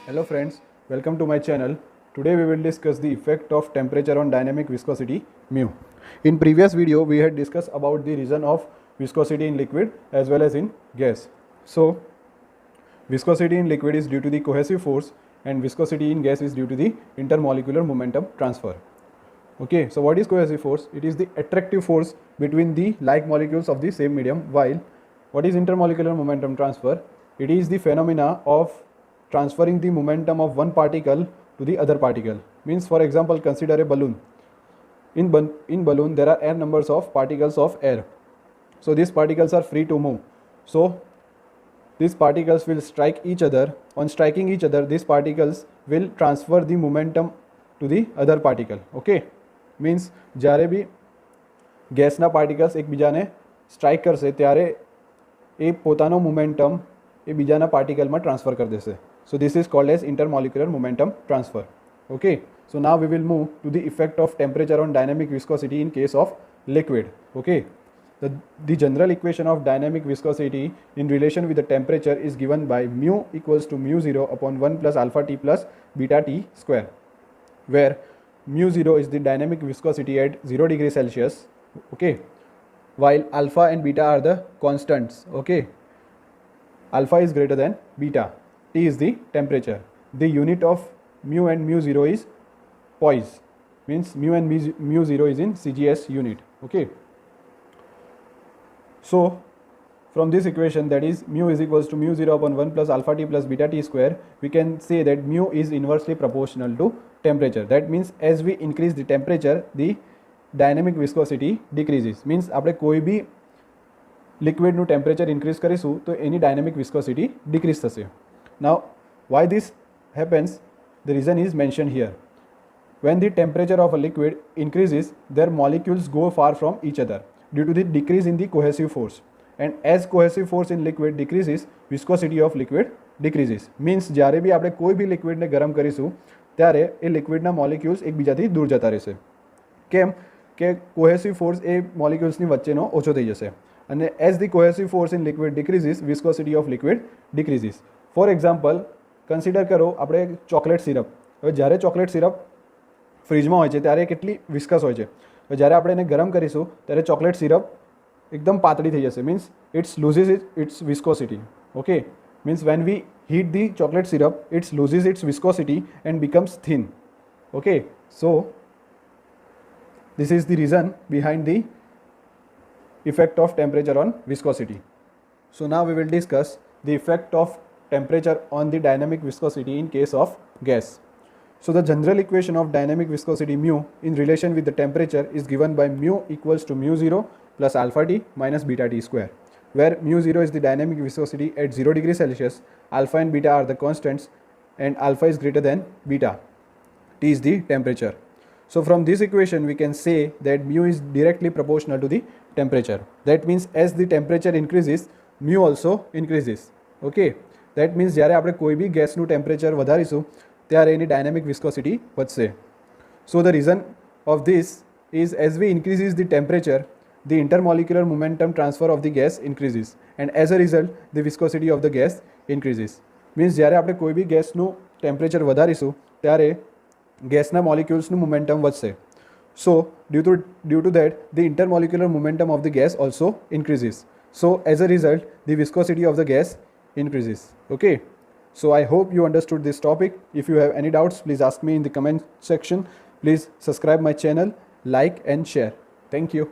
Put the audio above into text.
Hello friends, welcome to my channel. Today we will discuss the effect of temperature on dynamic viscosity mu. In previous video we had discussed about the reason of viscosity in liquid as well as in gas. So viscosity in liquid is due to the cohesive force and viscosity in gas is due to the intermolecular momentum transfer. Okay, so what is cohesive force? It is the attractive force between the like molecules of the same medium, while what is intermolecular momentum transfer? It is the phenomena of transferring the momentum of one particle to the other particle. Means, for example, consider a balloon. In balloon there are n numbers of particles of air. So these particles are free to move. So these particles will strike each other. On striking each other, these particles will transfer the momentum to the other particle. Okay, means જ્યારે બી ગેસના particles એકબીજાને strike કરશે ત્યારે એ પોતાનો momentum એ બીજાના પાર્ટિકલમાં transfer કરી દેશે. So this is called as intermolecular momentum transfer. Okay, so now we will move to the effect of temperature on dynamic viscosity in case of liquid. Okay, the general equation of dynamic viscosity in relation with the temperature is given by mu equals to mu 0 upon 1 plus alpha t plus beta t square, where mu 0 is the dynamic viscosity at 0 degree Celsius. Okay, while alpha and beta are the constants. Okay, alpha is greater than beta. T is the temperature. The unit of mu and mu 0 is poise, means mu and mu 0 is in CGS unit. Okay, so from this equation, that is mu is equals to mu 0 upon 1 plus alpha t plus beta t square, we can say that mu is inversely proportional to temperature. That means as we increase the temperature, the dynamic viscosity decreases. Means આપણે કોઈ બી લિક્વિડનું temperature increase કરીશું તો એની dynamic viscosity decrease થશે. Now why this happens? The reason is mentioned here. When the temperature of a liquid increases, their molecules go far from each other due to the decrease in the cohesive force. And as cohesive force in liquid decreases, viscosity of liquid decreases. Means જ્યારે બી આપણે કોઈ બી લિક્વિડને ગરમ કરીશું ત્યારે એ લિક્વિડના molecules એકબીજાથી દૂર જતા રહેશે. કેમ કે કોહેસિવ ફોર્સ એ મોલિક્યુલ્સની વચ્ચેનો ઓછો થઈ જશે. અને as the cohesive force in liquid decreases, viscosity of liquid decreases. For example, consider કરો આપણે ચોકલેટ સિરપ. હવે જ્યારે ચોકલેટ સિરપ ફ્રીજમાં હોય છે ત્યારે કેટલી વિસ્કસ હોય છે. હવે જ્યારે આપણે એને ગરમ કરીશું ત્યારે ચોકલેટ સિરપ એકદમ પાતળી થઈ જશે. Means its loses its viscosity. Okay, means when we heat the chocolate syrup, it loses its viscosity and becomes thin. Okay, so this is the reason behind the effect of temperature on viscosity. So now we will discuss the effect of temperature on the dynamic viscosity in case of gas. So the general equation of dynamic viscosity mu in relation with the temperature is given by mu equals to mu 0 plus alpha t minus beta t square, where mu 0 is the dynamic viscosity at 0 degree Celsius, alpha and beta are the constants, and alpha is greater than beta. T is the temperature. So from this equation we can say that mu is directly proportional to the temperature. That means as the temperature increases, mu also increases. Okay, that means જ્યારે આપણે કોઈ બી ગેસનું temperature વધારીશું ત્યારે એની dynamic viscosity વધશે. So the reason of this is as we increases the temperature, the intermolecular momentum transfer of the gas increases, and as a result the viscosity of the gas increases. Means જ્યારે આપણે કોઈ બી ગેસનું temperature વધારીશું ત્યારે ગેસના મોલિક્યુલ્સનું momentum વધશે. So due to that the intermolecular momentum of the gas also increases. So as a result the viscosity of the gas increases. Okay, so I hope you understood this topic. If you have any doubts, please ask me in the comment section. Please subscribe my channel, like and share. Thank you.